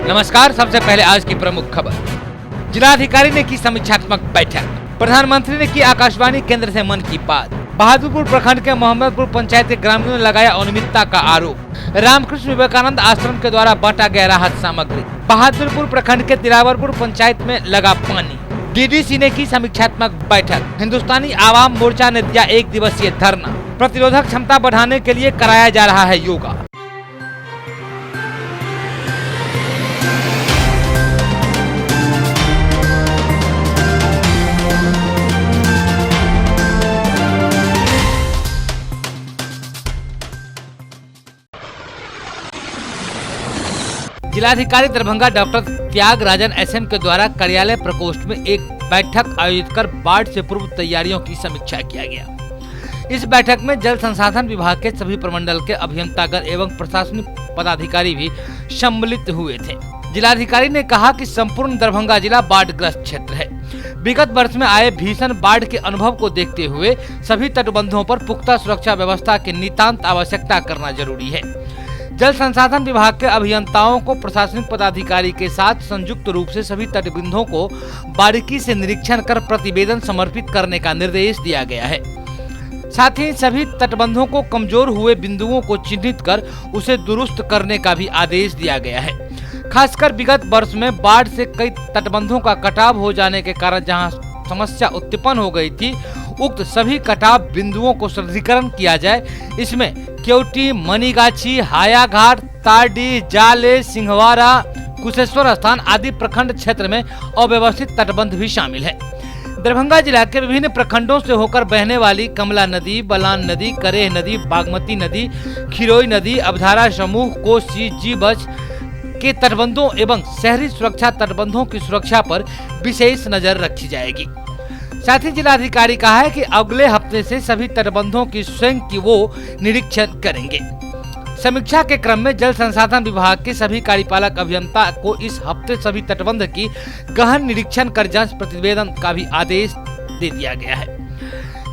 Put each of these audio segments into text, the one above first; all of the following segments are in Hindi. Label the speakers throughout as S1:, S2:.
S1: नमस्कार, सबसे पहले आज की प्रमुख खबर। जिलाधिकारी ने की समीक्षात्मक बैठक। प्रधानमंत्री ने की आकाशवाणी केंद्र से मन की बात। बहादुरपुर प्रखंड के मोहम्मदपुर पंचायत के ग्रामीणों ने लगाया अनियमितता का आरोप। रामकृष्ण विवेकानंद आश्रम के द्वारा बांटा गया राहत सामग्री। बहादुरपुर प्रखंड के दिलावरपुर पंचायत में लगा पानी। डीडीसी ने की समीक्षात्मक बैठक। हिंदुस्तानी आवाम मोर्चा ने दिया 1 दिवसीय धरना। प्रतिरोधक क्षमता बढ़ाने के लिए कराया जा रहा है योगा। जिलाधिकारी दरभंगा डॉक्टर त्यागराजन एसएम के द्वारा कार्यालय प्रकोष्ठ में एक बैठक आयोजित कर बाढ़ से पूर्व तैयारियों की समीक्षा किया गया। इस बैठक में जल संसाधन विभाग के सभी प्रमंडल के अभियंतागण एवं प्रशासनिक पदाधिकारी भी सम्मिलित हुए थे। जिलाधिकारी ने कहा कि संपूर्ण दरभंगा जिला बाढ़ग्रस्त क्षेत्र है। विगत वर्ष में आए भीषण बाढ़ के अनुभव को देखते हुए सभी तटबंधों पर पुख्ता सुरक्षा व्यवस्था की नितांत आवश्यकता करना जरूरी है। जल संसाधन विभाग के अभियंताओं को प्रशासनिक पदाधिकारी के साथ संयुक्त रूप से सभी तटबंधों को बारीकी से निरीक्षण कर प्रतिवेदन समर्पित करने का निर्देश दिया गया है। साथ ही सभी तटबंधों को कमजोर हुए बिंदुओं को चिन्हित कर उसे दुरुस्त करने का भी आदेश दिया गया है। खासकर विगत वर्ष में बाढ़ से कई तटबंधों का कटाव हो जाने के कारण जहां समस्या उत्पन्न हो गई थी, उक्त सभी कटाव बिंदुओं को सुदृढ़ीकरण किया जाए। इसमें केवटी, मनीगाछी, हायाघाट, तारडी, जाले, सिंहवारा, कुशेश्वर स्थान आदि प्रखंड क्षेत्र में अव्यवस्थित तटबंध भी शामिल है। दरभंगा जिला के विभिन्न प्रखंडों से होकर बहने वाली कमला नदी, बलान नदी, करेह नदी, बागमती नदी, खिरोई नदी, अवधारा समूह, कोसी, जीवछ के तटबंधों एवं शहरी सुरक्षा तटबंधों की सुरक्षा पर विशेष नजर रखी जाएगी। साथ ही जिलाधिकारी कहा है कि अगले हफ्ते से सभी तटबंधों की स्वयं की वो निरीक्षण करेंगे। समीक्षा के क्रम में जल संसाधन विभाग के सभी कार्यपालक अभियंता को इस हफ्ते सभी तटबंध की गहन निरीक्षण कर जांच प्रतिवेदन का भी आदेश दे दिया गया है।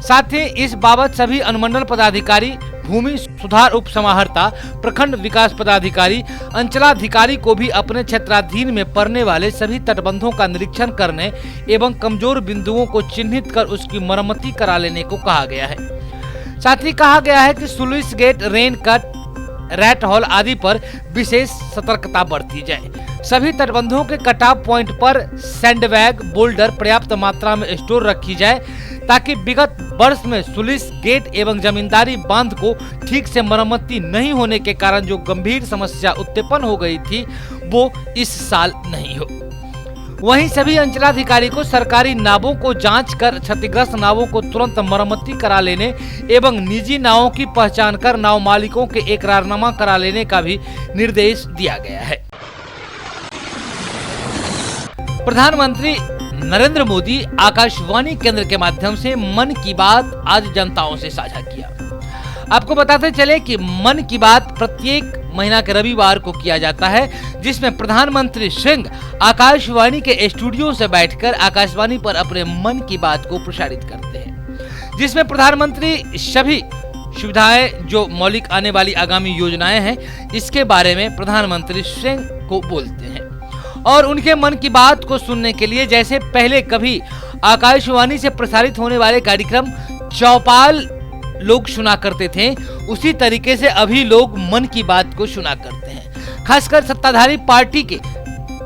S1: साथ ही इस बाबत सभी अनुमंडल पदाधिकारी, भूमि सुधार उप समाहर्ता, प्रखंड विकास पदाधिकारी, अंचलाधिकारी को भी अपने क्षेत्राधीन में पड़ने वाले सभी तटबंधों का निरीक्षण करने एवं कमजोर बिंदुओं को चिन्हित कर उसकी मरम्मती करा लेने को कहा गया है। साथ ही कहा गया है कि sluice gate, rain cut, rat hole आदि पर विशेष सतर्कता बरती जाए। सभी तटबंधों के कटाव पॉइंट पर सैंडबैग, बोल्डर पर्याप्त मात्रा में स्टोर रखी जाए ताकि विगत वर्ष में स्लुइस गेट एवं जमींदारी बांध को ठीक से मरम्मती नहीं होने के कारण जो गंभीर समस्या उत्पन्न हो गई थी वो इस साल नहीं हो। वहीं सभी अंचलाधिकारी को सरकारी नावों को जांच कर क्षतिग्रस्त नावों को तुरंत मरम्मती करा लेने एवं निजी नावों की पहचान कर नाव मालिकों के इकरारनामा करा लेने का भी निर्देश दिया गया है। प्रधानमंत्री नरेंद्र मोदी आकाशवाणी केंद्र के माध्यम से मन की बात आज जनताओं से साझा किया। आपको बताते चले कि मन की बात प्रत्येक महीना के रविवार को किया जाता है, जिसमें प्रधानमंत्री स्वयं आकाशवाणी के स्टूडियो से बैठकर आकाशवाणी पर अपने मन की बात को प्रसारित करते हैं, जिसमें प्रधानमंत्री सभी सुविधाएं जो मौलिक आने वाली आगामी योजनाएं हैं इसके बारे में प्रधानमंत्री स्वयं को बोलते हैं। और उनके मन की बात को सुनने के लिए जैसे पहले कभी आकाशवाणी से प्रसारित होने वाले कार्यक्रम चौपाल लोग सुना करते थे, उसी तरीके से अभी लोग मन की बात को सुना करते हैं। खासकर सत्ताधारी पार्टी के,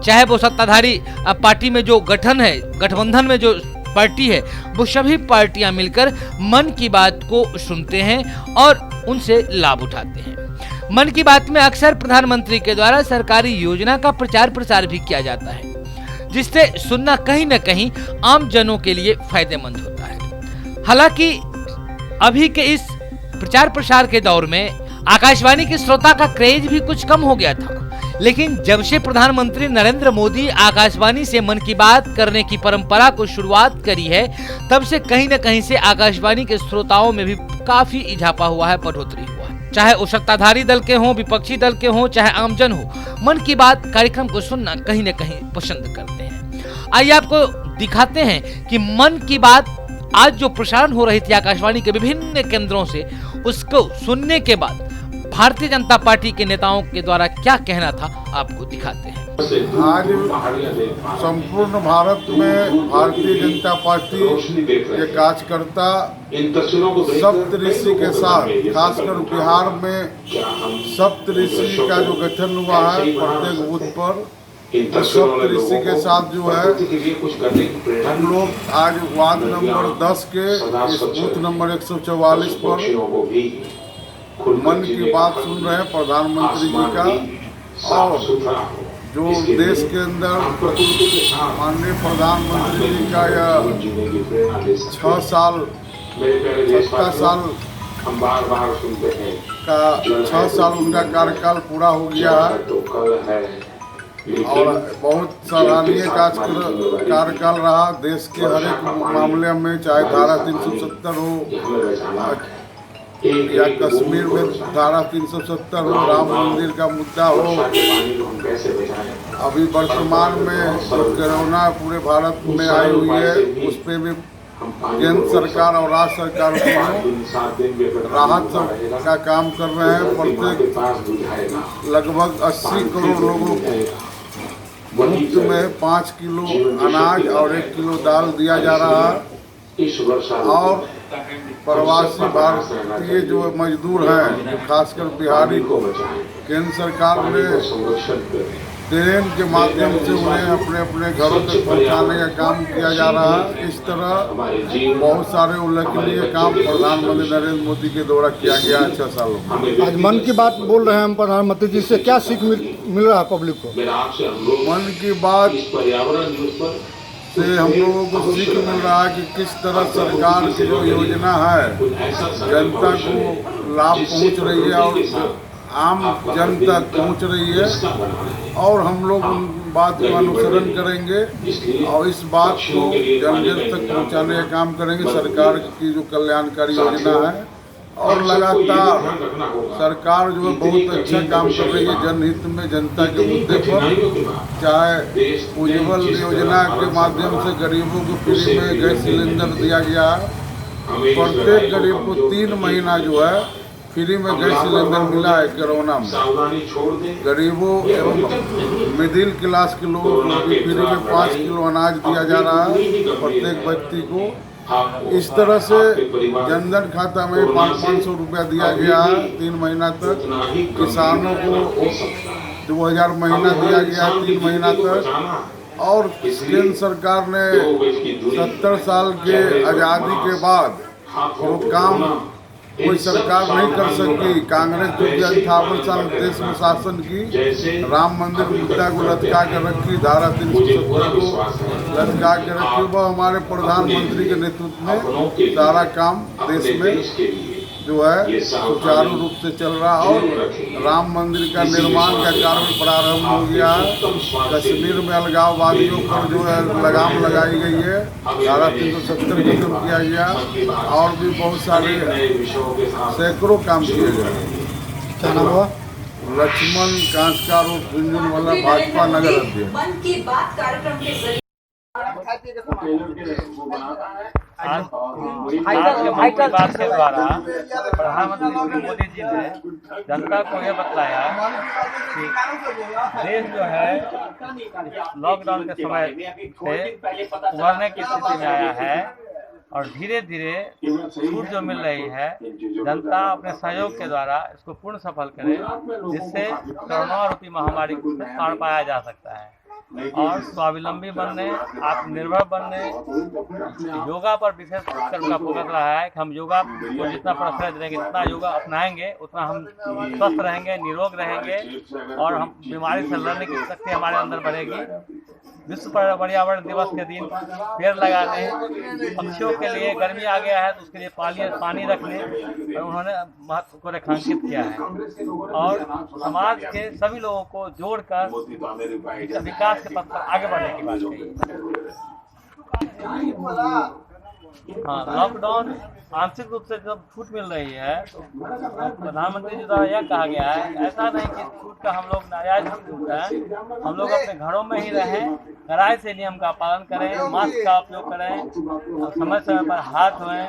S1: चाहे वो सत्ताधारी पार्टी में जो गठन है, गठबंधन में जो पार्टी है, वो सभी पार्टियां मिलकर मन की बात को सुनते हैं और उनसे लाभ उठाते हैं। मन की बात में अक्सर प्रधानमंत्री के द्वारा सरकारी योजना का प्रचार प्रसार भी किया जाता है, जिससे सुनना कहीं न कहीं आम जनों के लिए फायदेमंद होता है। हालांकि अभी के इस प्रचार प्रसार के दौर में आकाशवाणी के श्रोता का क्रेज भी कुछ कम हो गया था, लेकिन जब से प्रधानमंत्री नरेंद्र मोदी आकाशवाणी से मन की बात करने की परंपरा को शुरुआत करी है, तब से कहीं न कहीं से आकाशवाणी के श्रोताओं में भी काफी इजाफा हुआ है, बढ़ोतरी हुआ है। चाहे वो सत्ताधारी दल के हों, विपक्षी दल के हों, चाहे आमजन हो, मन की बात कार्यक्रम को सुनना कहीं न कहीं पसंद करते हैं। आइए आपको दिखाते हैं कि मन की बात आज जो प्रसारण हो रही थी आकाशवाणी के विभिन्न केंद्रों से, उसको सुनने के बाद भारतीय जनता पार्टी के नेताओं के द्वारा क्या कहना था, आपको दिखाते हैं।
S2: आज संपूर्ण भारत में भारतीय जनता पार्टी के कार्यकर्ता सप्तऋषि के साथ, खासकर बिहार में सप्तऋषि का जो गठन हुआ है प्रत्येक बूथ पर, सप्तऋषि के साथ जो है हम लोग आज वार्ड नंबर 10 के इस बूथ नंबर 144 पर मन की बात सुन रहे हैं प्रधानमंत्री जी का। और जो देश के अंदर माननीय प्रधानमंत्री जी का यह 6 साल 7 साल का 6 साल उनका कार्यकाल पूरा हो गया है और बहुत सराहनीय कार्यकाल रहा। देश के हर एक मामले में, चाहे धारा 370 हो या कश्मीर में धारा 370 हो, राम मंदिर का मुद्दा हो, अभी वर्तमान में जो कोरोना पूरे भारत में आई हुई है उस पर भी केंद्र सरकार और राज्य सरकार राहत का काम कर रहे हैं। प्रत्येक लगभग 80 करोड़ लोगों को मुफ्त में 5 किलो अनाज और 1 किलो दाल दिया जा रहा है। और प्रवासी भारतीय जो मजदूर हैं, खासकर बिहारी को केंद्र सरकार ने ट्रेन के माध्यम से उन्हें अपने अपने घरों तक पहुंचाने का काम किया जा रहा है। इस तरह बहुत सारे उल्लेखनीय काम प्रधानमंत्री नरेंद्र मोदी के द्वारा किया गया है 6 सालों में।
S3: आज मन की बात बोल रहे हैं हम प्रधानमंत्री जी से, क्या सीख मिल रहा है पब्लिक को?
S2: मन की बात से हम लोगों को सीख मिल रहा है कि किस तरह सरकार की जो योजना है जनता को लाभ पहुंच रही है और आम जन तक पहुंच रही है। और हम लोग उन बात का अनुसरण करेंगे और इस बात को जन जन तक पहुंचाने का काम करेंगे। सरकार की जो कल्याणकारी योजना है और लगातार सरकार जो है बहुत अच्छा काम कर रही है जनहित में, जनता के मुद्दे पर। चाहे उज्ज्वल योजना के माध्यम से गरीबों को फ्री में गैस सिलेंडर दिया गया है, प्रत्येक गरीब को 3 महीना जो है फ्री में गैस सिलेंडर मिला है। कोरोना में गरीबों एवं मिडिल क्लास के लोगों को भी फ्री में 5 किलो अनाज दिया जा रहा है प्रत्येक व्यक्ति को। इस तरह से जनधन खाता में 500 रुपया दिया गया है 3 महीना तक। किसानों को 2000 महीना दिया गया 3 महीना तक। और केंद्र सरकार ने 70 साल के आज़ादी के बाद जो काम कोई सरकार नहीं कर सकी, कांग्रेस जो 58 साल देश में शासन की, राम मंदिर मुद्दा को लटका कर रखी, धारा 370 को लटका के रखी, वह हमारे प्रधानमंत्री के नेतृत्व में सारा काम देश में जो है सुचारू रूप से चल रहा। और राम मंदिर का निर्माण का कार्य प्रारंभ हो गया है। कश्मीर में अलगाववादियों पर जो है लगाम लगाई गई है, धारा 370 खत्म किया गया और भी बहुत सारे सैकड़ों काम किए गए।
S3: क्या नाम हुआ?
S2: लक्ष्मण कांसकार और झुंझुनवाला भाजपा नगर अध्यक्ष।
S4: मन की बात कार्यक्रम के जरिए
S5: आज के मन की बात के द्वारा प्रधानमंत्री मोदी जी ने जनता को यह बताया कि देश जो है लॉकडाउन के समय से उभरने की स्थिति में आया है और धीरे धीरे छूट जो मिल रही है जनता अपने सहयोग के द्वारा इसको पूर्ण सफल करे, जिससे कोरोना रूपी महामारी को पार पाया जा सकता है और स्वावलंबी बनने, आत्मनिर्भर बनने, योगा पर विशेष कर का फोकस रहा है कि हम योगा को जितना प्रश्रय देंगे, जितना योगा अपनाएंगे उतना हम स्वस्थ रहेंगे, निरोग रहेंगे और हम बीमारी से लड़ने की शक्ति हमारे अंदर बढ़ेगी। विश्व पर्यावरण दिवस के दिन पेड़ लगाने, पक्षियों के लिए गर्मी आ गया है तो उसके लिए पानी रखने और उन्होंने महत्व को रेखांकित किया है और समाज के सभी लोगों को जोड़कर विकास के पथ पर आगे बढ़ने की बात कही। हाँ, लॉकडाउन आंशिक रूप से जब छूट मिल रही है तो प्रधानमंत्री जी द्वारा यह कहा गया है, ऐसा नहीं कि छूट का हम लोग नाजायज छूट है, हम लोग अपने घरों में ही रहें, कड़ाई से नियम का पालन करें, मास्क का उपयोग करें, समय समय पर हाथ धोएं,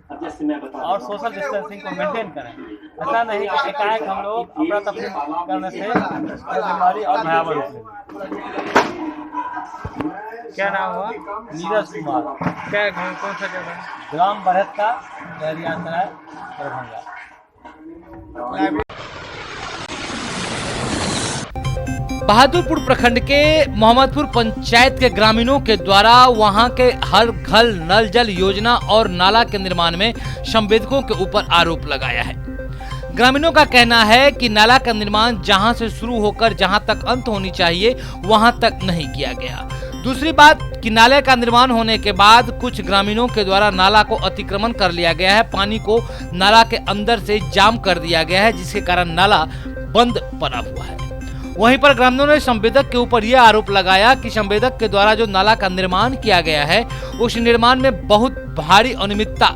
S5: और सोशल डिस्टेंसिंग को मेंटेन करें। ऐसा नहीं कि एकाएक हम लोग अपना तफरीक करने से बीमारी और भयावह रूप लेगी। क्या नाम हुआ? नीरज कुमार। क्या कौन सा जगह? ग्राम बरहत्ता, दरियासराय, दरभंगा।
S1: बहादुरपुर प्रखंड के मोहम्मदपुर पंचायत के ग्रामीणों के द्वारा वहां के हर घर नल जल योजना और नाला के निर्माण में संवेदकों के ऊपर आरोप लगाया है। ग्रामीणों का कहना है कि नाला का निर्माण जहां से शुरू होकर जहां तक अंत होनी चाहिए वहां तक नहीं किया गया। दूसरी बात कि नाले का निर्माण होने के बाद कुछ ग्रामीणों के द्वारा नाला को अतिक्रमण कर लिया गया है। पानी को नाला के अंदर से जाम कर दिया गया है, जिसके कारण नाला बंद पड़ा हुआ है। वहीं पर ग्रामीणों ने संवेदक के ऊपर यह आरोप लगाया कि संवेदक के द्वारा जो नाला का निर्माण किया गया है उस निर्माण में बहुत भारी अनियमितता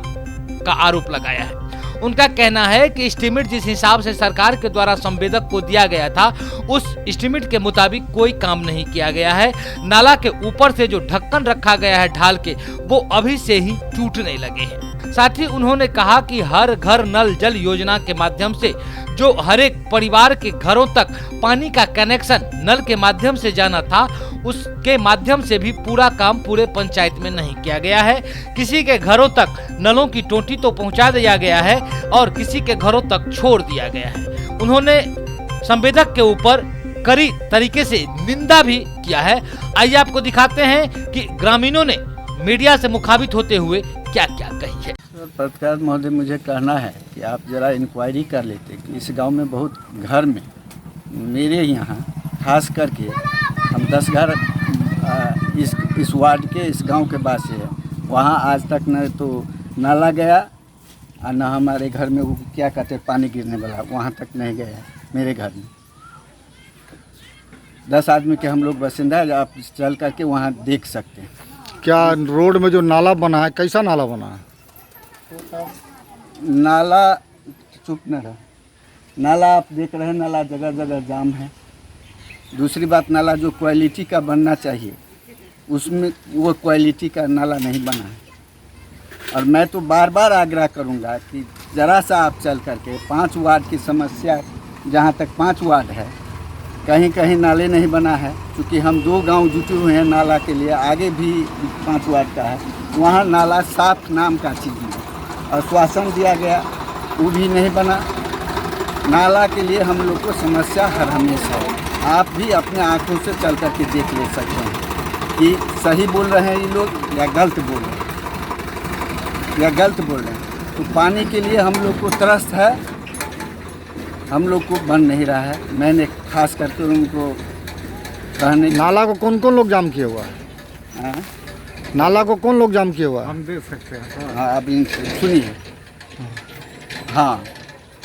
S1: का आरोप लगाया है। उनका कहना है कि एस्टीमेट जिस हिसाब से सरकार के द्वारा संवेदक को दिया गया था उस एस्टीमेट के मुताबिक कोई काम नहीं किया गया है। नाला के ऊपर से जो ढक्कन रखा गया है ढाल के, वो अभी से ही टूटने लगे हैं। साथ ही उन्होंने कहा कि हर घर नल जल योजना के माध्यम से जो हर एक परिवार के घरों तक पानी का कनेक्शन नल के माध्यम से जाना था, उसके माध्यम से भी पूरा काम पूरे पंचायत में नहीं किया गया है। किसी के घरों तक नलों की टोटी तो पहुंचा दिया गया है और किसी के घरों तक छोड़ दिया गया है। उन्होंने संवेदक के ऊपर कड़ी तरीके से निंदा भी किया है। आइए आपको दिखाते हैं कि ग्रामीणों ने मीडिया से मुखातिब होते हुए क्या क्या कही है।
S6: पत्रकार महोदय, मुझे कहना है कि आप जरा इंक्वायरी कर लेते कि इस गांव में बहुत घर में, मेरे यहाँ खास करके हम 10 घर इस वार्ड के इस गांव के वासी हैं, वहाँ आज तक न तो नाला गया और न हमारे घर में वो क्या कहते पानी गिरने वाला, वहाँ तक नहीं गया है। मेरे घर में 10 आदमी के हम लोग बासिंदा है, आप चल करके वहाँ देख सकते हैं।
S3: क्या रोड में जो नाला बना है, कैसा नाला बना है?
S6: नाला चुप न रहा, नाला आप देख रहे हैं, नाला जगह जगह जाम है। दूसरी बात, नाला जो क्वालिटी का बनना चाहिए उसमें वो क्वालिटी का नाला नहीं बना है। और मैं तो बार बार आग्रह करूंगा कि ज़रा सा आप चल करके 5 वार्ड की समस्या, जहां तक 5 वार्ड है, कहीं कहीं नाले नहीं बना है। क्योंकि हम 2 गांव जुटे हुए हैं नाला के लिए, आगे भी 5 वार्ड का है, वहाँ नाला साफ नाम का चीज़ है। आश्वासन दिया गया, वो भी नहीं बना। नाला के लिए हम लोग को समस्या हर हमेशा है। आप भी अपने आंखों से चल कर के देख ले सकते हैं कि सही बोल रहे हैं ये लोग या गलत बोल रहे हैं, तो पानी के लिए हम लोग को त्रस्त है, हम लोग को बन नहीं रहा है। मैंने खास करके उनको कहने,
S3: नाला को कौन कौन लोग जाम किए हुआ है? नाला को कौन लोग जाम किए हुआ है?
S2: हम देख सकते हैं।
S6: हाँ, अब सुनिए। हाँ,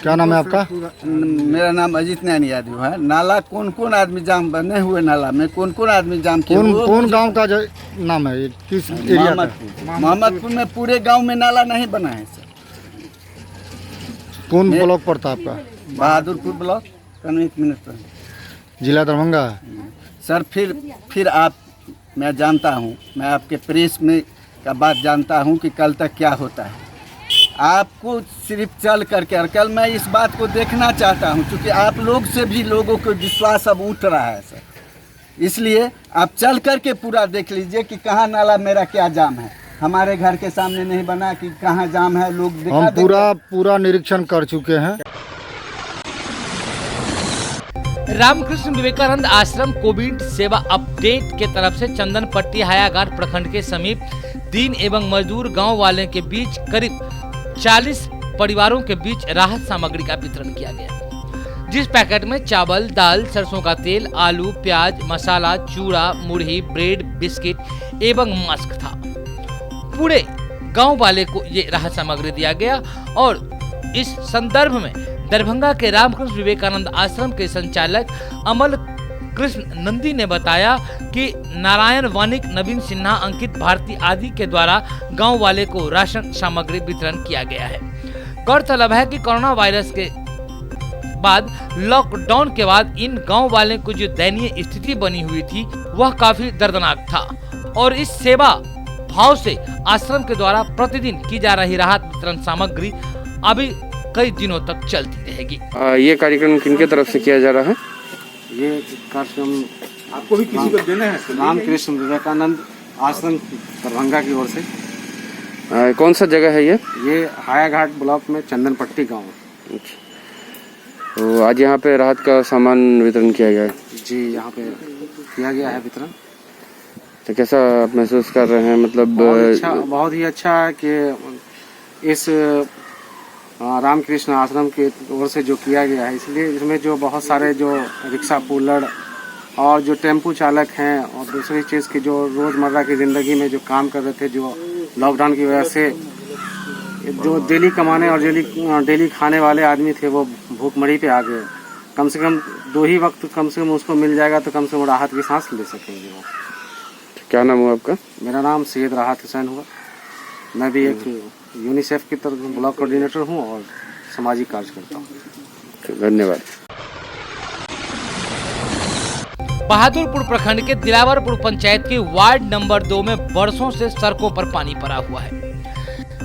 S3: क्या नाम है आपका?
S6: मेरा नाम अजीत नैन यादव है। नाला कौन कौन आदमी जाम बने हुए, नाला में कौन कौन आदमी जाम किए?
S3: कौन गांव का नाम है? किस एरिया का?
S6: मोहम्मदपुर में पूरे गांव में नाला नहीं बना है सर।
S3: कौन ब्लॉक पड़ता है आपका?
S6: बहादुरपुर ब्लॉक। कल 1 मिनट पर
S3: जिला दरभंगा।
S6: सर फिर आप, मैं जानता हूँ, मैं आपके प्रेस में का बात जानता हूँ कि कल तक क्या होता है। आपको सिर्फ चल करके, और कल मैं इस बात को देखना चाहता हूँ क्योंकि आप लोग से भी लोगों को विश्वास अब उठ रहा है सर, इसलिए आप चल करके पूरा देख लीजिए कि कहाँ नाला मेरा क्या जाम है। हमारे घर के सामने नहीं बना कि कहाँ जाम है, लोग
S3: हम पूरा निरीक्षण कर चुके हैं।
S1: रामकृष्ण विवेकानंद आश्रम कोविड सेवा अपडेट के तरफ से चंदनपट्टी हायाघाट प्रखंड के समीप दीन एवं मजदूर गांव वाले के बीच करीब 40 परिवारों के बीच राहत सामग्री का वितरण किया गया, जिस पैकेट में चावल, दाल, सरसों का तेल, आलू, प्याज, मसाला, चूड़ा, मुरही, ब्रेड, बिस्किट एवं मास्क था। पूरे गांव वाले को ये राहत सामग्री दिया गया। और इस संदर्भ में दरभंगा के रामकृष्ण विवेकानंद आश्रम के संचालक अमल कृष्ण नंदी ने बताया कि नारायण वानिक, नवीन सिन्हा, अंकित भारती आदि के द्वारा गांव वाले को राशन सामग्री वितरण किया गया है। गौरतलब है कि कोरोना वायरस के बाद लॉकडाउन के बाद इन गांव वाले को जो दयनीय स्थिति बनी हुई थी वह काफी दर्दनाक था और इस सेवा भाव से आश्रम के द्वारा प्रतिदिन की जा रही राहत वितरण सामग्री अभी कई दिनों तक चलती रहेगी।
S7: ये कार्यक्रम किनके तरफ से किया जा रहा है?
S8: ये कार्यक्रम आपको भी किसी को देना है? रामकृष्ण विवेकानंद आश्रम दरभंगा की ओर से।
S7: कौन सा जगह है ये?
S8: ये हायाघाट ब्लॉक में चंदनपट्टी गांव।
S7: अच्छा, तो आज यहाँ पे राहत का सामान वितरण किया गया है?
S8: जी, यहाँ पे किया गया है वितरण।
S7: तो कैसा आप महसूस कर रहे हैं? मतलब
S8: बहुत ही अच्छा है कि इस रामकृष्ण आश्रम की ओर से जो किया गया है, इसलिए इसमें जो बहुत सारे जो रिक्शा पुलड़ और जो टेम्पू चालक हैं और दूसरी चीज़ की जो रोज़मर्रा की ज़िंदगी में जो काम कर रहे थे, जो लॉकडाउन की वजह से जो डेली कमाने और डेली खाने वाले आदमी थे, वो भूखमरी पे आ गए। कम से कम 2 ही वक्त कम से कम उसको मिल जाएगा तो कम से कम राहत की सांस ले सकेंगे वो।
S7: क्या नाम हुआ आपका?
S8: मेरा नाम सैयद राहत हुसैन हुआ। मैं भी एक यूनिसेफ की तरफ ब्लॉक कोऑर्डिनेटर हूँ और सामाजिक कार्य करता हूँ।
S7: धन्यवाद।
S1: बहादुरपुर प्रखंड के दिलावरपुर पंचायत के वार्ड नंबर 2 में बरसों से सड़कों पर पानी भरा हुआ है,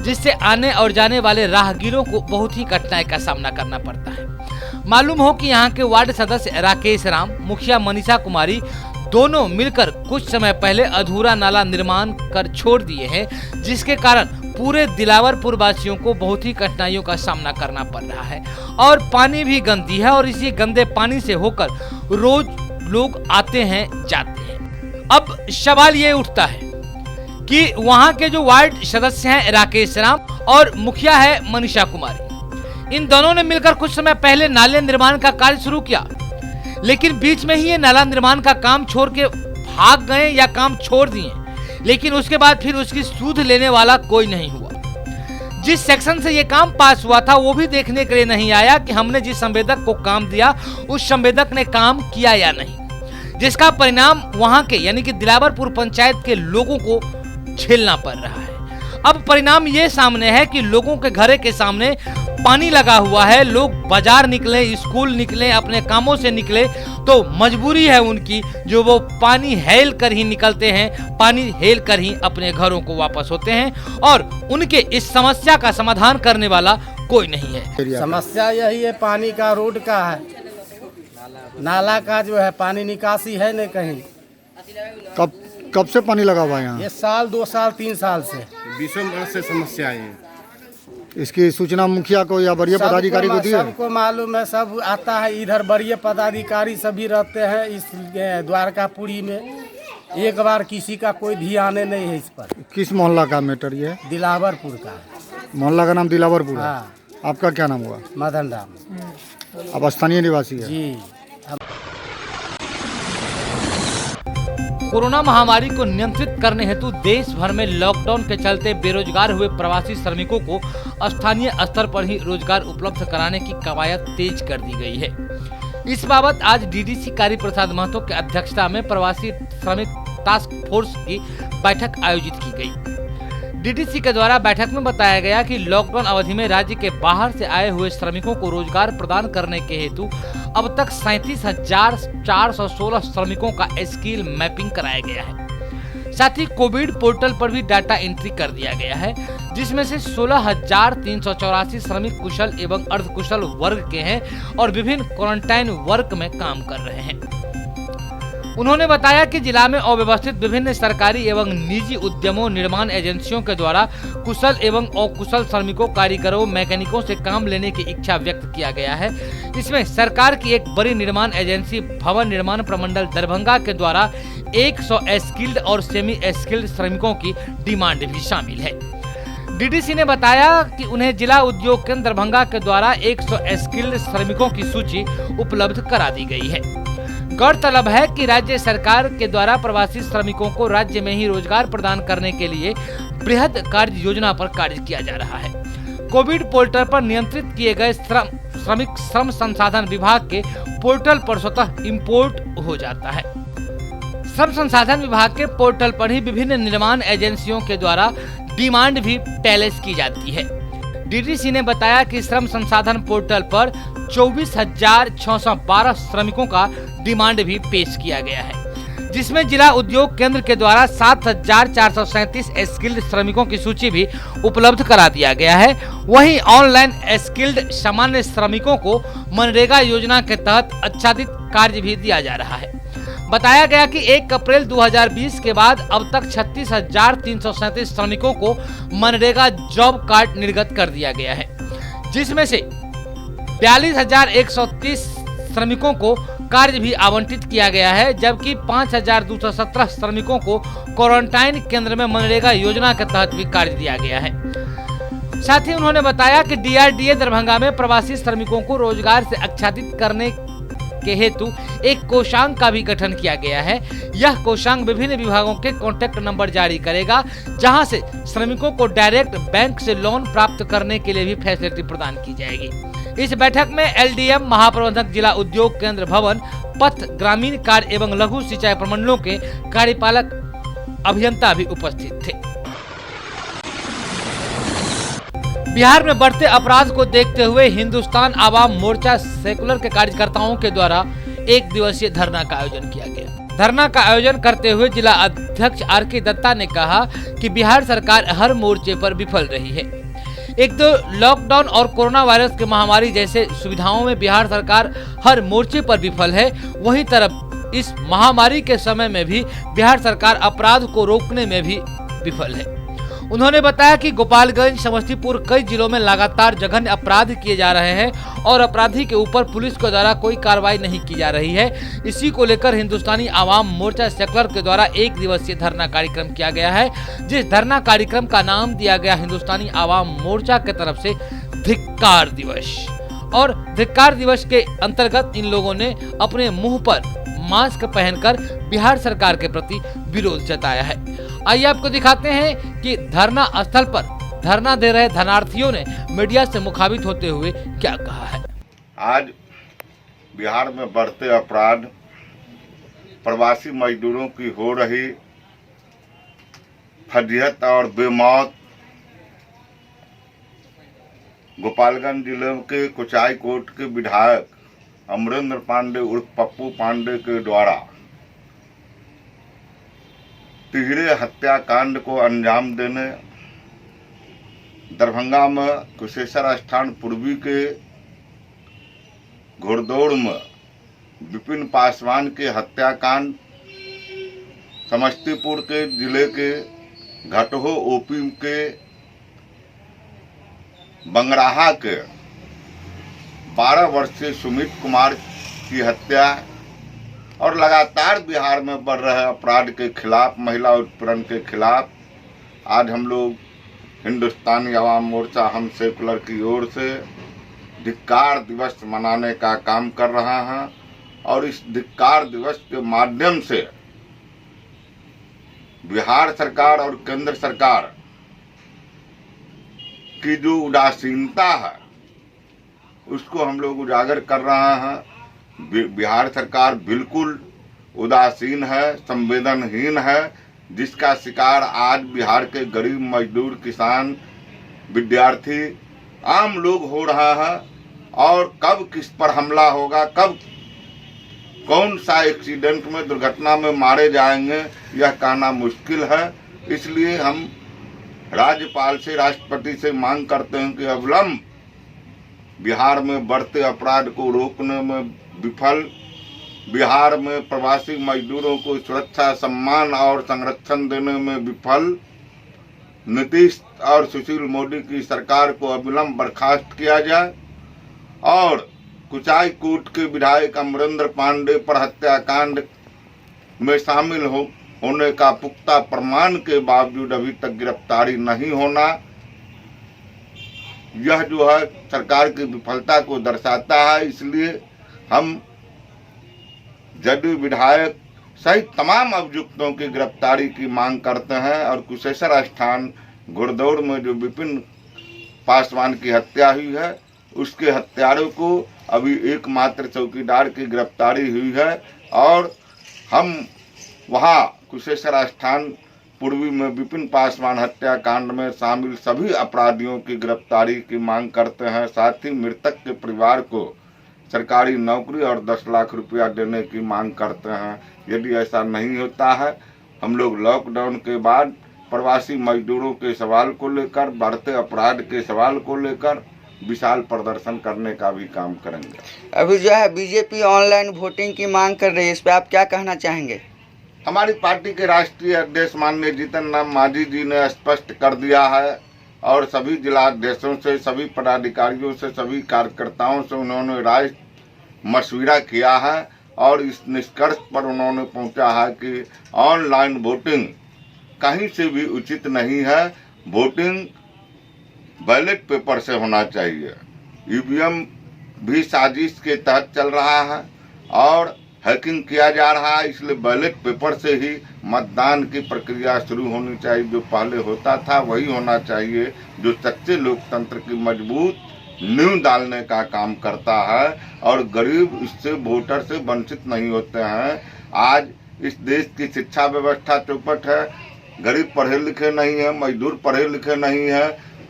S1: जिससे आने और जाने वाले राहगीरों को बहुत ही कठिनाई का सामना करना पड़ता है। मालूम हो कि यहाँ के वार्ड सदस्य राकेश राम, मुखिया मनीषा कुमारी दोनों मिलकर कुछ समय पहले अधूरा नाला निर्माण कर छोड़ दिए हैं, जिसके कारण पूरे दिलावरपुर वासियों को बहुत ही कठिनाइयों का सामना करना पड़ रहा है और पानी भी गंदी है और इसी गंदे पानी से होकर रोज लोग आते हैं जाते हैं। अब सवाल ये उठता है कि वहाँ के जो वार्ड सदस्य हैं राकेश राम और मुखिया है मनीषा कुमारी, इन दोनों ने मिलकर कुछ समय पहले नाले निर्माण का कार्य शुरू किया, लेकिन बीच में ही ये नाला निर्माण का काम छोड़ के भाग गए या काम छोड़ दिए, लेकिन उसके बाद फिर उसकी सूध लेने वाला कोई नहीं हुआ। जिस सेक्शन से ये काम पास हुआ था वो भी देखने के लिए नहीं आया कि हमने जिस संवेदक को काम दिया उस संवेदक ने काम किया या नहीं, जिसका परिणाम वहां के यानी कि दिलावरपुर पंचायत के लोगों को झेलना पड़ रहा है। अब परिणाम ये सामने है कि लोगों के घरे के सामने पानी लगा हुआ है, लोग बाजार निकले, स्कूल निकले, अपने कामों से निकले तो मजबूरी है उनकी जो वो पानी हेल कर ही निकलते हैं, पानी हेल कर ही अपने घरों को वापस होते हैं और उनके इस समस्या का समाधान करने वाला कोई नहीं है।
S9: समस्या यही है, पानी का, रोड का है, नाला का जो है, पानी निकासी है नहीं कहीं।
S3: कब से पानी लगा हुआ है यहाँ?
S9: ये साल 2 साल 3 साल से
S8: 20 वर्ष से समस्या है।
S3: इसकी सूचना मुखिया को या वरीय पदाधिकारी को दी है?
S9: सबको मालूम है, सब आता है इधर, वरीय पदाधिकारी सभी रहते हैं इस द्वारकापुरी में। एक बार किसी का कोई ध्यान नहीं है इस पर।
S3: किस मोहल्ला का मैटर ये?
S9: दिलावरपुर का।
S3: मोहल्ला का नाम दिलावरपुर है?
S9: हाँ।
S3: आपका क्या नाम हुआ?
S9: मदन राम।
S3: आप स्थानीय निवासी है?
S9: जी।
S1: कोरोना महामारी को नियंत्रित करने हेतु देश भर में लॉकडाउन के चलते बेरोजगार हुए प्रवासी श्रमिकों को स्थानीय स्तर पर ही रोजगार उपलब्ध कराने की कवायद तेज कर दी गई है। इस बाबत आज डीडीसी कारी प्रसाद महतो की अध्यक्षता में प्रवासी श्रमिक टास्क फोर्स की बैठक आयोजित की गई। डीडीसी के द्वारा बैठक में बताया गया कि लॉकडाउन अवधि में राज्य के बाहर से आए हुए श्रमिकों को रोजगार प्रदान करने के हेतु अब तक 37,416 श्रमिकों का स्किल मैपिंग कराया गया है। साथ ही कोविड पोर्टल पर भी डाटा एंट्री कर दिया गया है, जिसमें से 16,384 श्रमिक कुशल एवं अर्धकुशल वर्ग के हैं और विभिन्न क्वारंटाइन वर्ग में काम कर रहे हैं। उन्होंने बताया कि जिला में अव्यवस्थित विभिन्न सरकारी एवं निजी उद्यमों, निर्माण एजेंसियों के द्वारा कुशल एवं अकुशल श्रमिकों, कारीगरों, मैकेनिकों से काम लेने की इच्छा व्यक्त किया गया है। इसमें सरकार की एक बड़ी निर्माण एजेंसी भवन निर्माण प्रमंडल दरभंगा के द्वारा 100 स्किल्ड और सेमी स्किल्ड श्रमिकों की डिमांड भी शामिल है। डीडीसी ने बताया कि उन्हें जिला उद्योग केंद्र दरभंगा के द्वारा 100 स्किल्ड श्रमिकों की सूची उपलब्ध करा दी गई है। गौरतलब है कि राज्य सरकार के द्वारा प्रवासी श्रमिकों को राज्य में ही रोजगार प्रदान करने के लिए बृहद कार्य योजना पर कार्य किया जा रहा है। कोविड पोर्टल पर नियंत्रित किए गए श्रमिक श्रम संसाधन विभाग के पोर्टल पर स्वतः इंपोर्ट हो जाता है। श्रम संसाधन विभाग के पोर्टल पर ही विभिन्न निर्माण एजेंसियों के द्वारा डिमांड भी पैलेस की जाती है। डीडीसी ने बताया कि श्रम संसाधन पोर्टल पर 24,612 श्रमिकों का डिमांड भी पेश किया गया है। जिसमें जिला उद्योग केंद्र के द्वारा 7,437 स्किल्ड श्रमिकों की सूची भी उपलब्ध करा दिया गया है। वहीं ऑनलाइन स्किल्ड सामान्य श्रमिकों को मनरेगा योजना के तहत आच्छादित कार्य भी दिया जा रहा है। बताया गया कि 1 अप्रैल 2020 के बाद अब तक 36,337 श्रमिकों को मनरेगा जॉब कार्ड निर्गत कर दिया गया है, जिसमें से 42,130 श्रमिकों को कार्य भी आवंटित किया गया है, जबकि 5,217 श्रमिकों को क्वारंटाइन केंद्र में मनरेगा योजना के तहत भी कार्य दिया गया है। साथ ही उन्होंने बताया कि DRDA दरभंगा में प्रवासी श्रमिकों को रोजगार से आच्छादित करने के हेतु एक कोषांग का भी गठन किया गया है। यह कोषांग विभिन्न विभागों के कॉन्टैक्ट नंबर जारी करेगा, जहां से श्रमिकों को डायरेक्ट बैंक से लोन प्राप्त करने के लिए भी फैसिलिटी प्रदान की जाएगी। इस बैठक में LDM, महाप्रबंधक जिला उद्योग केंद्र भवन, पथ, ग्रामीण कार्य एवं लघु सिंचाई प्रमंडलों के कार्यपालक अभियंता भी उपस्थित थे। बिहार में बढ़ते अपराध को देखते हुए हिंदुस्तान आवाम मोर्चा सेकुलर के कार्यकर्ताओं के द्वारा 1 दिवसीय धरना का आयोजन किया गया। धरना का आयोजन करते हुए जिला अध्यक्ष RK दत्ता ने कहा कि बिहार सरकार हर मोर्चे पर विफल रही है। एक तो लॉकडाउन और कोरोना वायरस की महामारी जैसे सुविधाओं में बिहार सरकार हर मोर्चे पर विफल है, वहीं तरफ इस महामारी के समय में भी बिहार सरकार अपराध को रोकने में भी विफल है। उन्होंने बताया कि गोपालगंज, समस्तीपुर, कई जिलों में लगातार जघन्य अपराध किए जा रहे हैं और अपराधी के ऊपर पुलिस के द्वारा कोई कार्रवाई नहीं की जा रही है। इसी को लेकर हिंदुस्तानी आवाम मोर्चा सेकुलर के द्वारा 1 दिवसीय धरना कार्यक्रम किया गया है, जिस धरना कार्यक्रम का नाम दिया गया हिंदुस्तानी आवाम मोर्चा के तरफ से धिक्कार दिवस। और धिक्कार दिवस के अंतर्गत इन लोगों ने अपने मुंह पर मास्क पहनकर बिहार सरकार के प्रति विरोध जताया है। आइए आपको दिखाते हैं कि धरना स्थल पर धरना दे रहे धरनार्थियों ने मीडिया से मुखातिब होते हुए क्या कहा है।
S2: आज बिहार में बढ़ते अपराध, प्रवासी मजदूरों की हो रही फजीहत और बेमौत, गोपालगंज जिले के कुचाई कोट के विधायक अमरेंद्र पांडे उर्फ पप्पू पांडे के द्वारा तिहरे हत्याकांड को अंजाम देने, दरभंगा में कुशेश्वर स्थान पूर्वी के घोड़दौड़ में विपिन पासवान के हत्याकांड, समस्तीपुर के जिले के घटहो ओपी के बंगराहा के 12 वर्षीय सुमित कुमार की हत्या और लगातार बिहार में बढ़ रहे अपराध के खिलाफ, महिला उत्पीड़न के खिलाफ आज हम लोग हिंदुस्तानी आवाम मोर्चा हम सेकुलर की ओर से धिक्कार दिवस मनाने का काम कर रहा है। और इस धिक्कार दिवस के माध्यम से बिहार सरकार और केंद्र सरकार की जो उदासीनता है उसको हम लोग उजागर कर रहे हैं। बिहार सरकार बिल्कुल उदासीन है, संवेदनहीन है, जिसका शिकार आज बिहार के गरीब मजदूर, किसान, विद्यार्थी, आम लोग हो रहा है। और कब किस पर हमला होगा, कब कौन सा एक्सीडेंट में, दुर्घटना में मारे जाएंगे, यह कहना मुश्किल है। इसलिए हम राज्यपाल से, राष्ट्रपति से मांग करते हैं कि अविलंब बिहार में बढ़ते अपराध को रोकने में विफल, बिहार में प्रवासी मजदूरों को सुरक्षा, सम्मान और संरक्षण देने में विफल नीतीश और सुशील मोदी की सरकार को अविलंब बर्खास्त किया जाए और कुचाई कोट के विधायक अमरेंद्र पांडे पर हत्याकांड में शामिल होने का पुख्ता प्रमाण के बावजूद अभी तक गिरफ्तारी नहीं होना, यह जो है सरकार की विफलता को दर्शाता है। इसलिए हम जदयू विधायक सहित तमाम अभियुक्तों की गिरफ्तारी की मांग करते हैं और कुशेश्वर स्थान घोड़दौड़ में जो विपिन पासवान की हत्या हुई है उसके हत्यारों को अभी एकमात्र चौकीदार की गिरफ्तारी हुई है और हम वहां कुशेश्वर स्थान पूर्वी में विपिन पासवान हत्याकांड में शामिल सभी अपराधियों की गिरफ्तारी की मांग करते हैं। साथ ही मृतक के परिवार को सरकारी नौकरी और 10 लाख रुपया देने की मांग करते हैं। यदि ऐसा नहीं होता है, हम लोग लॉकडाउन के बाद प्रवासी मजदूरों के सवाल को लेकर, बढ़ते अपराध के सवाल को लेकर विशाल प्रदर्शन करने का भी काम करेंगे।
S6: अभी जो है बीजेपी ऑनलाइन वोटिंग की मांग कर रही है, इस पे आप क्या कहना चाहेंगे?
S2: हमारी पार्टी के राष्ट्रीय अध्यक्ष माननीय जीतन राम मांझी जी ने स्पष्ट कर दिया है और सभी जिला अध्यक्षों से, सभी पदाधिकारियों से, सभी कार्यकर्ताओं से उन्होंने राय मशविरा किया है और इस निष्कर्ष पर उन्होंने पहुंचा है कि ऑनलाइन वोटिंग कहीं से भी उचित नहीं है। वोटिंग बैलेट पेपर से होना चाहिए। ईवीएम भी साजिश के तहत चल रहा है और हैकिंग किया जा रहा है, इसलिए बैलेट पेपर से ही मतदान की प्रक्रिया शुरू होनी चाहिए। जो पहले होता था वही होना चाहिए, जो सच्चे लोकतंत्र की मजबूत नींव डालने का काम करता है और गरीब इससे वोटर से वंचित नहीं होते हैं। आज इस देश की शिक्षा व्यवस्था चौपट है, गरीब पढ़े लिखे नहीं है, मजदूर पढ़े लिखे नहीं है,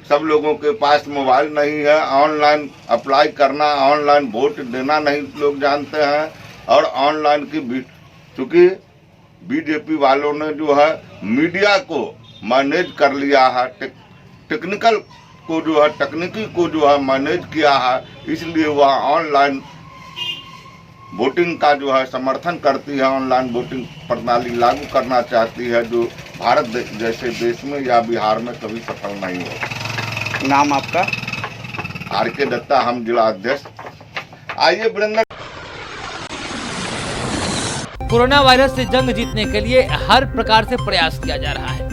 S2: सब लोगों के पास मोबाइल नहीं है, ऑनलाइन अप्लाई करना, ऑनलाइन वोट देना नहीं लोग जानते हैं और ऑनलाइन की चूँकि बीजेपी वालों ने जो है मीडिया को मैनेज कर लिया है, टेक्निकल को जो है तकनीकी को जो है मैनेज किया है, इसलिए वह ऑनलाइन वोटिंग का जो है समर्थन करती है, ऑनलाइन वोटिंग प्रणाली लागू करना चाहती है, जो भारत जैसे देश में या बिहार में कभी सफल नहीं हो।
S6: नाम आपका?
S2: RK दत्ता, हम जिला अध्यक्ष। आइए वृंदन।
S1: कोरोना वायरस से जंग जीतने के लिए हर प्रकार से प्रयास किया जा रहा है।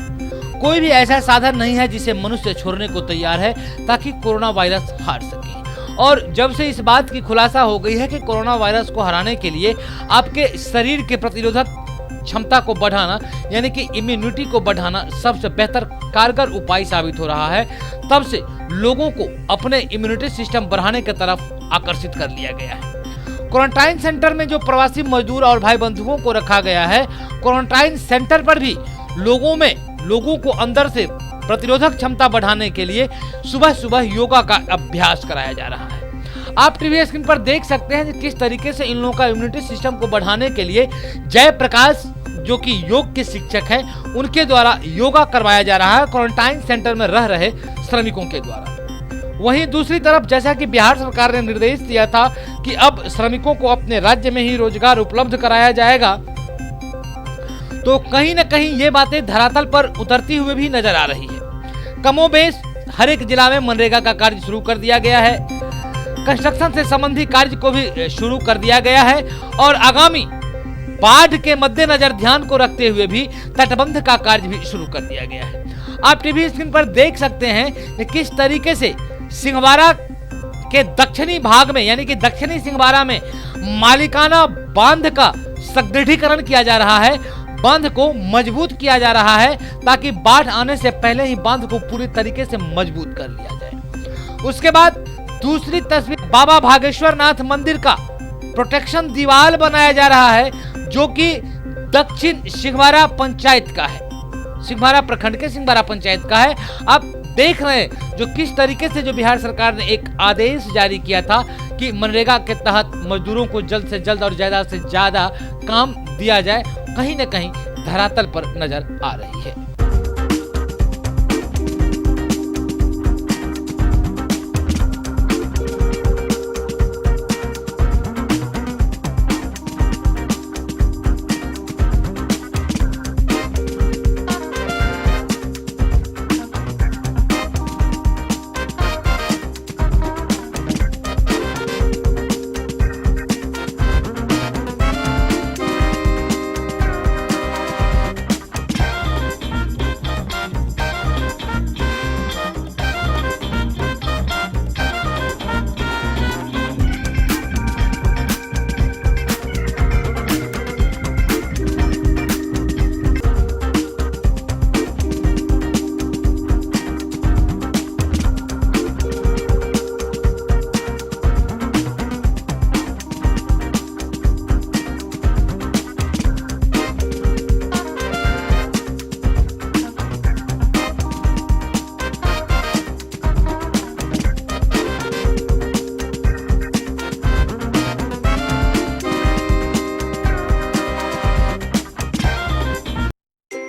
S1: कोई भी ऐसा साधन नहीं है जिसे मनुष्य छोड़ने को तैयार है ताकि कोरोना वायरस हार सके। और जब से इस बात की खुलासा हो गई है कि कोरोना वायरस को हराने के लिए आपके शरीर के प्रतिरोधक क्षमता को बढ़ाना यानी कि इम्यूनिटी को बढ़ाना सबसे बेहतर कारगर उपाय साबित हो रहा है, तब से लोगों को अपने इम्यूनिटी सिस्टम बढ़ाने की तरफ आकर्षित कर लिया गया है। क्वारंटाइन सेंटर में जो प्रवासी मजदूर और भाई बंधुओं को रखा गया है, क्वारंटाइन सेंटर पर भी लोगों को अंदर से प्रतिरोधक क्षमता बढ़ाने के लिए सुबह सुबह योगा का अभ्यास कराया जा रहा है। आप टीवी स्क्रीन पर देख सकते हैं कि किस तरीके से इन लोगों का इम्यूनिटी सिस्टम को बढ़ाने के लिए जयप्रकाश जो कि योग के शिक्षक हैं, उनके द्वारा योगा करवाया जा रहा है क्वारंटाइन सेंटर में रह रहे श्रमिकों के द्वारा। वहीं दूसरी तरफ जैसा कि बिहार सरकार ने निर्देश दिया था कि अब श्रमिकों को अपने राज्य में ही रोजगार उपलब्ध कराया जाएगा, तो कहीं न कहीं ये बातें धरातल पर उतरती हुए भी नजर आ रही है। कमोबेश हर एक जिला में मनरेगा का कार्य शुरू कर दिया गया है, कंस्ट्रक्शन से संबंधित कार्य को भी शुरू कर दिया गया है और आगामी बाढ़ के मद्देनजर ध्यान को रखते हुए भी तटबंध का कार्य भी शुरू कर दिया गया है। आप टीवी स्क्रीन पर देख सकते हैं कि किस तरीके से सिंहवाड़ा के दक्षिणी भाग में यानी कि दक्षिणी सिंहवाड़ा में मालिकाना बांध का सुदृढ़ीकरण किया जा रहा है, बांध को मजबूत किया जा रहा है ताकि बाढ़ आने से पहले ही बांध को पूरी तरीके से मजबूत कर लिया जाए। उसके बाद दूसरी तस्वीर बाबा भागेश्वर नाथ मंदिर का प्रोटेक्शन दीवार बनाया जा रहा है जो कि दक्षिण सिंहवाड़ा पंचायत का है, सिंहवाड़ा प्रखंड के सिंहवाड़ा पंचायत का है। आप देख रहे हैं जो किस तरीके से जो बिहार सरकार ने एक आदेश जारी किया था कि मनरेगा के तहत मजदूरों को जल्द से जल्द और ज्यादा से ज्यादा काम दिया जाए, कहीं न कहीं धरातल पर नजर आ रही है।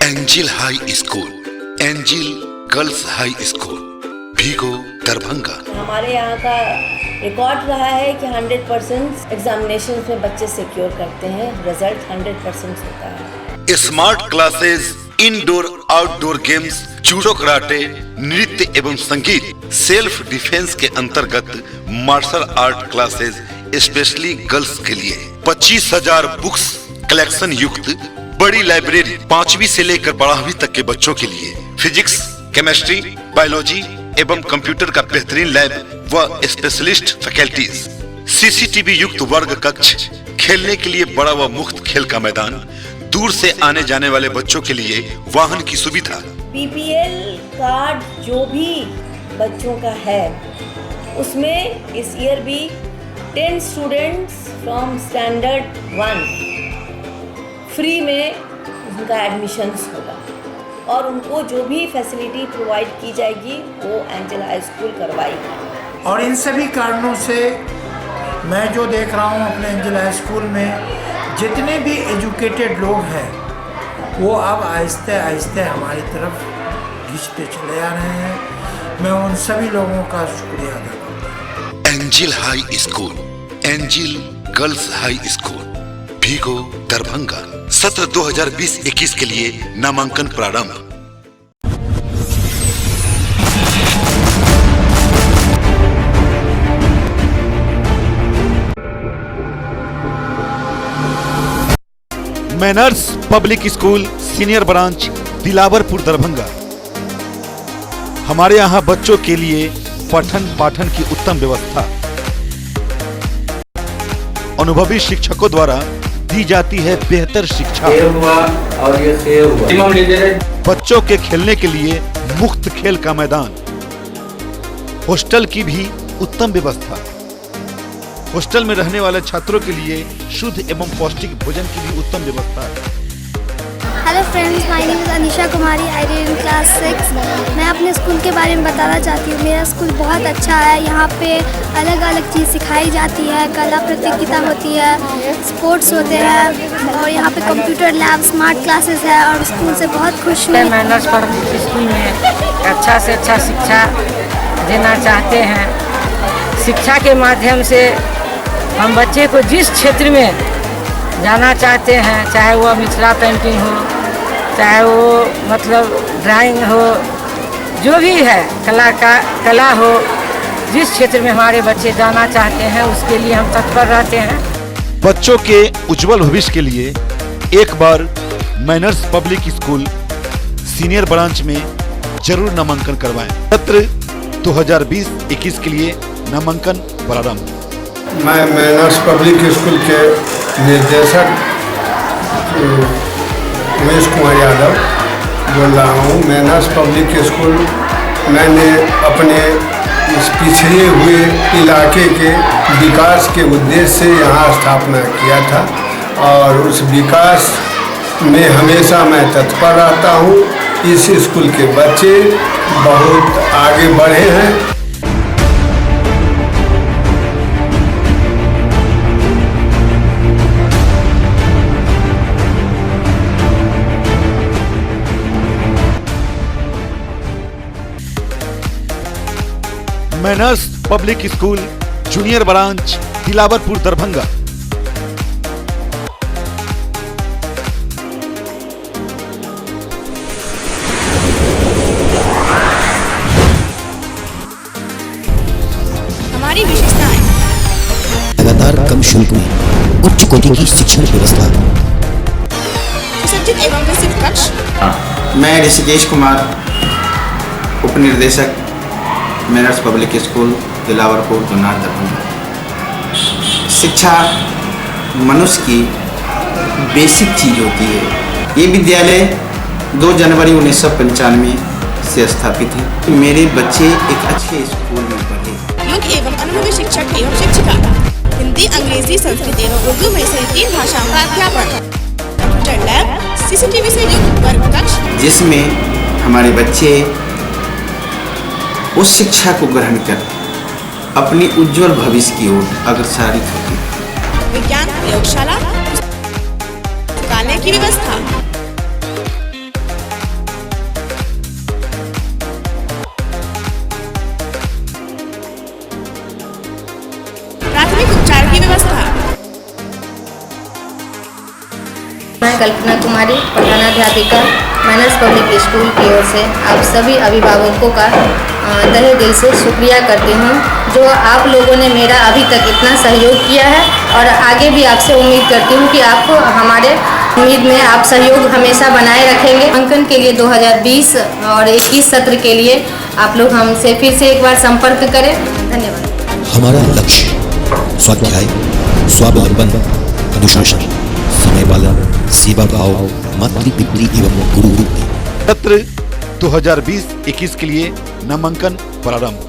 S10: Angel high school, angel girls high school, Bhigo Darbhanga.
S4: हमारे यहाँ का रिकॉर्ड रहा है कि 100% एग्जामिनेशन में बच्चे सिक्योर करते हैं, रिजल्ट 100% होता है।
S10: Smart classes, indoor outdoor games, judo karate, नृत्य एवं संगीत, सेल्फ डिफेंस के अंतर्गत martial art classes specially girls के लिए 25,000 बुक्स कलेक्शन युक्त बड़ी लाइब्रेरी, 5वीं से लेकर 12वीं तक के बच्चों के लिए फिजिक्स, केमिस्ट्री, बायोलॉजी एवं कंप्यूटर का बेहतरीन लैब व स्पेशलिस्ट फैकल्टीज, सीसीटीवी युक्त वर्ग कक्ष, खेलने के लिए बड़ा व मुफ्त खेल का मैदान, दूर से आने जाने वाले बच्चों के लिए वाहन की सुविधा।
S4: बीपीएल कार्ड जो भी बच्चों का है उसमें इस ईयर भी 10 स्टूडेंट्स फ्रॉम स्टैंडर्ड 1 फ्री में उनका एडमिशन्स होगा और उनको जो भी फैसिलिटी प्रोवाइड की जाएगी वो एंजल हाई स्कूल करवाएगी।
S9: और इन सभी कारणों से मैं जो देख रहा हूँ अपने एंजल हाई स्कूल में जितने भी एजुकेटेड लोग हैं वो अब आहिस्ते आहिस्ते हमारी तरफ खींचते चले आ रहे हैं। मैं उन सभी लोगों का शुक्रिया अदा करता हूँ।
S10: Angel high school, angel girls high school, Bhigo Darbhanga. सत्र 2020-21 के लिए नामांकन प्रारंभ।
S11: Manners public school senior branch Dilawarpur Darbhanga. हमारे यहाँ बच्चों के लिए पठन पाठन की उत्तम व्यवस्था, अनुभवी शिक्षकों द्वारा दी जाती है बेहतर शिक्षा, बच्चों के खेलने के लिए मुफ्त खेल का मैदान, हॉस्टल की भी उत्तम व्यवस्था, हॉस्टल में रहने वाले छात्रों के लिए शुद्ध एवं पौष्टिक भोजन की भी उत्तम व्यवस्था है।
S12: Hello friends, my name is Anisha Kumari, I read in class 6। मैं अपने स्कूल के बारे में बताना चाहती हूँ। मेरा स्कूल बहुत अच्छा है। यहाँ पे अलग अलग चीज़ सिखाई जाती है, कला प्रतियोगिता होती है, स्पोर्ट्स होते हैं और यहाँ पे कंप्यूटर लैब, स्मार्ट क्लासेस है और स्कूल से बहुत खुश हूँ।
S13: मैनर्स पब्लिक स्कूल में अच्छा से अच्छा शिक्षा देना चाहते हैं। शिक्षा के माध्यम से हम बच्चे को जिस क्षेत्र में जाना चाहते हैं, चाहे वो मिथिला पेंटिंग हो, चाहे वो मतलब ड्राइंग हो, जो भी है कला हो, जिस क्षेत्र में हमारे बच्चे जाना चाहते हैं उसके लिए हम तत्पर रहते हैं।
S11: बच्चों के उज्जवल भविष्य के लिए एक बार manners public school senior branch में जरूर नामांकन करवाएं। सत्र 2020-21 के लिए नामांकन प्रारंभ।
S2: मैं मैनर्स पब्लिक स्कूल के निर्देशक उमेश कुमार यादव बोल रहा हूँ। मैनर्स पब्लिक स्कूल मैंने अपने इस पिछड़े हुए इलाके के विकास के उद्देश्य से यहाँ स्थापना किया था और उस विकास में हमेशा मैं तत्पर रहता हूँ। इस स्कूल के बच्चे बहुत आगे बढ़े हैं।
S11: Manners public school junior branch Dilawarpur Darbhanga.
S12: हमारी विशेषताएं
S14: लगातार कम शुल्क में उच्च कोटि की शिक्षण व्यवस्था,
S12: सुसज्जित एवं विकसित कक्ष।
S6: मैं ऋषिकेश कुमार, उप निर्देशक manners public school Dilawarpur Junnar Darbhanga. शिक्षा मनुष्य की बेसिक चीज़ होती है। ये विद्यालय 2 जनवरी 1995 से स्थापित है। मेरे बच्चे एक अच्छे स्कूल में पढ़े।
S12: योग्य एवं अनुभवी शिक्षक एवं शिक्षिका, हिंदी, अंग्रेजी, संस्कृत एवं उर्दू में से 3 भाषाओं का अध्यापन, कंप्यूटर लैब, सीसीटीवी से युक्त वर्ग कक्ष, जिसमें हमारे बच्चे उस शिक्षा को ग्रहण कर अपनी उज्जवल भविष्य की ओर अग्रसरित होती है। विज्ञान प्रयोगशाला, पुस्तकालय की व्यवस्था,
S15: Kalpana Kumari, प्रधानाध्यापिका manners public school की ओर से आप सभी अभिभावकों का तहे दिल से शुक्रिया करती हूँ, जो आप लोगों ने मेरा अभी तक इतना सहयोग किया है और आगे भी आपसे उम्मीद करती हूँ कि आप हमारे उम्मीद में आप सहयोग हमेशा बनाए रखेंगे। अंकन के लिए 2020 और 21 सत्र के लिए आप लोग हमसे फिर से एक बार संपर्क करें। धन्यवाद।
S14: हमारा लक्ष्य स्वाध्याय, स्वावलंबन, अनुशासन, समय पालन, सेवा भाव, मातृ पितृ एवं गुरु।
S11: सत्र 2020-21 के लिए नामांकन प्रारंभ।